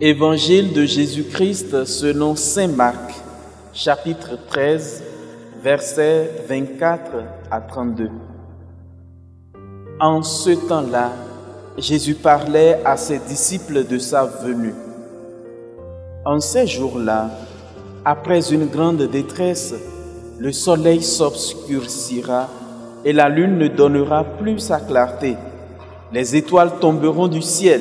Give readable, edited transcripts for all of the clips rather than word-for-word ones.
Évangile de Jésus-Christ selon saint Marc, chapitre 13, versets 24 à 32. En ce temps-là, Jésus parlait à ses disciples de sa venue. En ces jours-là, après une grande détresse, le soleil s'obscurcira et la lune ne donnera plus sa clarté. Les étoiles tomberont du ciel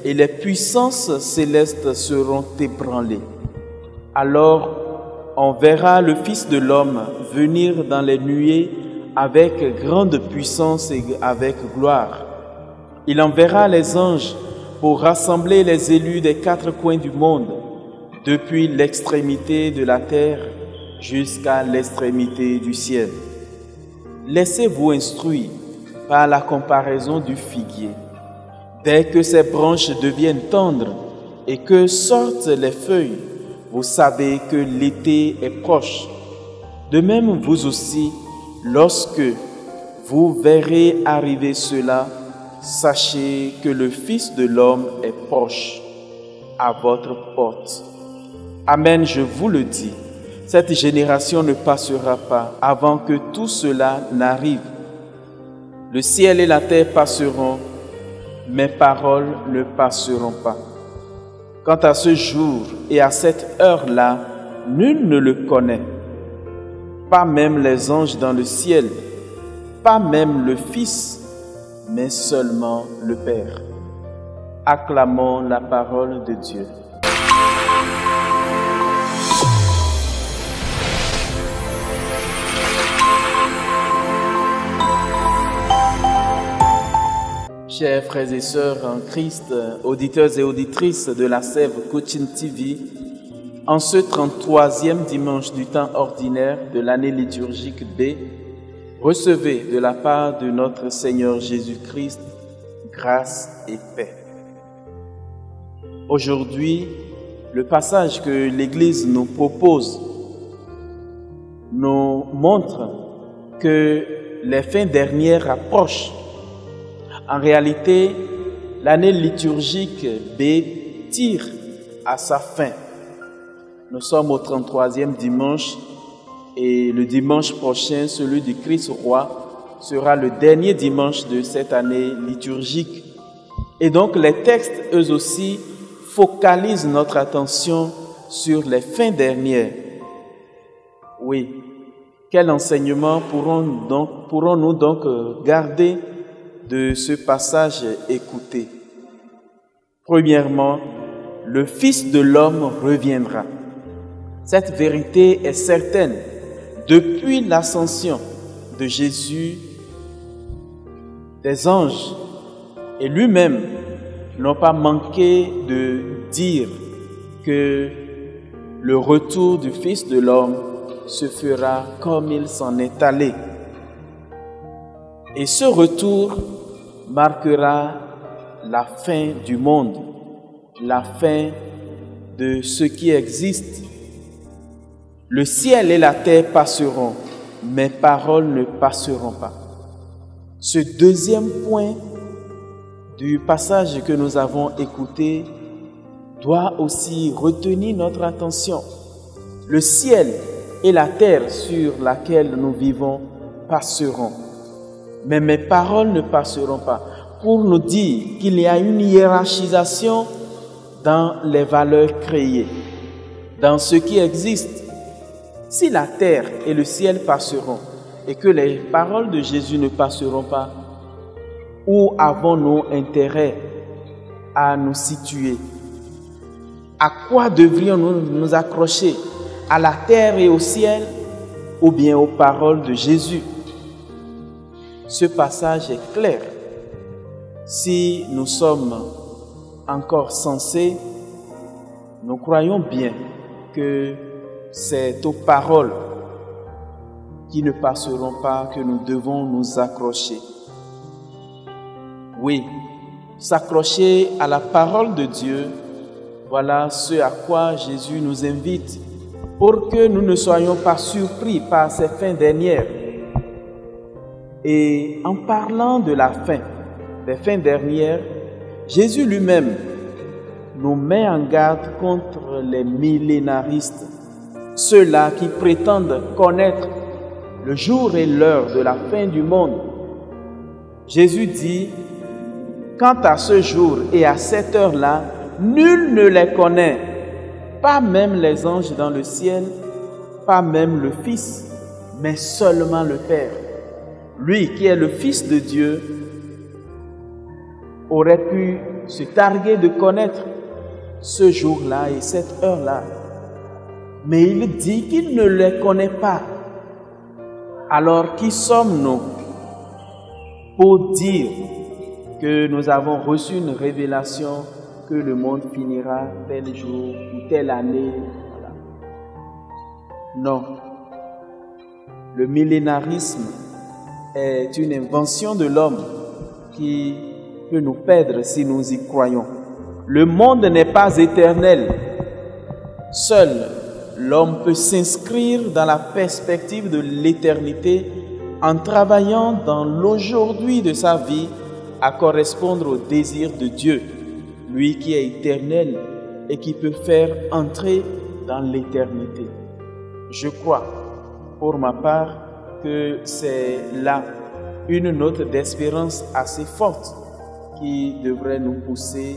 et les puissances célestes seront ébranlées. Alors, on verra le Fils de l'homme venir dans les nuées avec grande puissance et avec gloire. Il enverra les anges pour rassembler les élus des quatre coins du monde, depuis l'extrémité de la terre jusqu'à l'extrémité du ciel. Laissez-vous instruire par la comparaison du figuier. Dès que ses branches deviennent tendres et que sortent les feuilles, vous savez que l'été est proche. De même, vous aussi, lorsque vous verrez arriver cela, sachez que le Fils de l'homme est proche, à votre porte. Amen, je vous le dis, cette génération ne passera pas avant que tout cela n'arrive. Le ciel et la terre passeront, mes paroles ne passeront pas. Quant à ce jour et à cette heure-là, nul ne le connaît, pas même les anges dans le ciel, pas même le Fils, mais seulement le Père. Acclamons la parole de Dieu. Chers frères et sœurs en Christ, auditeurs et auditrices de la Sève Coaching TV, en ce 33e dimanche du temps ordinaire de l'année liturgique B, recevez de la part de notre Seigneur Jésus-Christ grâce et paix. Aujourd'hui, le passage que l'Église nous propose nous montre que les fins dernières approchent. En réalité, l'année liturgique B tire à sa fin. Nous sommes au 33e dimanche et le dimanche prochain, celui du Christ roi, sera le dernier dimanche de cette année liturgique. Et donc les textes, eux aussi, focalisent notre attention sur les fins dernières. Oui, quel enseignement pourrons-nous donc garder de ce passage écouté? Premièrement, le Fils de l'homme reviendra. Cette vérité est certaine. Depuis l'ascension de Jésus, des anges et lui-même n'ont pas manqué de dire que le retour du Fils de l'homme se fera comme il s'en est allé. Et ce retour marquera la fin du monde, la fin de ce qui existe. Le ciel et la terre passeront, mes paroles ne passeront pas. Ce deuxième point du passage que nous avons écouté doit aussi retenir notre attention. Le ciel et la terre sur laquelle nous vivons passeront, mais mes paroles ne passeront pas, pour nous dire qu'il y a une hiérarchisation dans les valeurs créées, dans ce qui existe. Si la terre et le ciel passeront et que les paroles de Jésus ne passeront pas, où avons-nous intérêt à nous situer? À quoi devrions-nous nous accrocher? À la terre et au ciel ou bien aux paroles de Jésus? Ce passage est clair. Si nous sommes encore sensés, nous croyons bien que c'est aux paroles qui ne passeront pas que nous devons nous accrocher. Oui, s'accrocher à la parole de Dieu, voilà ce à quoi Jésus nous invite pour que nous ne soyons pas surpris par ces fins dernières. Et en parlant de la fin, des fins dernières, Jésus lui-même nous met en garde contre les millénaristes, ceux-là qui prétendent connaître le jour et l'heure de la fin du monde. Jésus dit, quant à ce jour et à cette heure-là, nul ne les connaît, pas même les anges dans le ciel, pas même le Fils, mais seulement le Père. Lui qui est le Fils de Dieu aurait pu se targuer de connaître ce jour-là et cette heure-là. Mais il dit qu'il ne les connaît pas. Alors qui sommes-nous pour dire que nous avons reçu une révélation que le monde finira tel jour ou telle année? Voilà. Non. Le millénarisme est une invention de l'homme qui peut nous perdre si nous y croyons. Le monde n'est pas éternel. Seul l'homme peut s'inscrire dans la perspective de l'éternité en travaillant dans l'aujourd'hui de sa vie à correspondre au désir de Dieu, lui qui est éternel et qui peut faire entrer dans l'éternité. Je crois, pour ma part, que c'est là une note d'espérance assez forte qui devrait nous pousser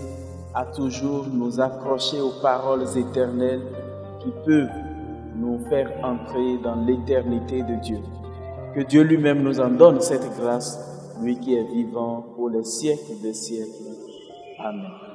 à toujours nous accrocher aux paroles éternelles qui peuvent nous faire entrer dans l'éternité de Dieu. Que Dieu lui-même nous en donne cette grâce, lui qui est vivant pour les siècles des siècles. Amen.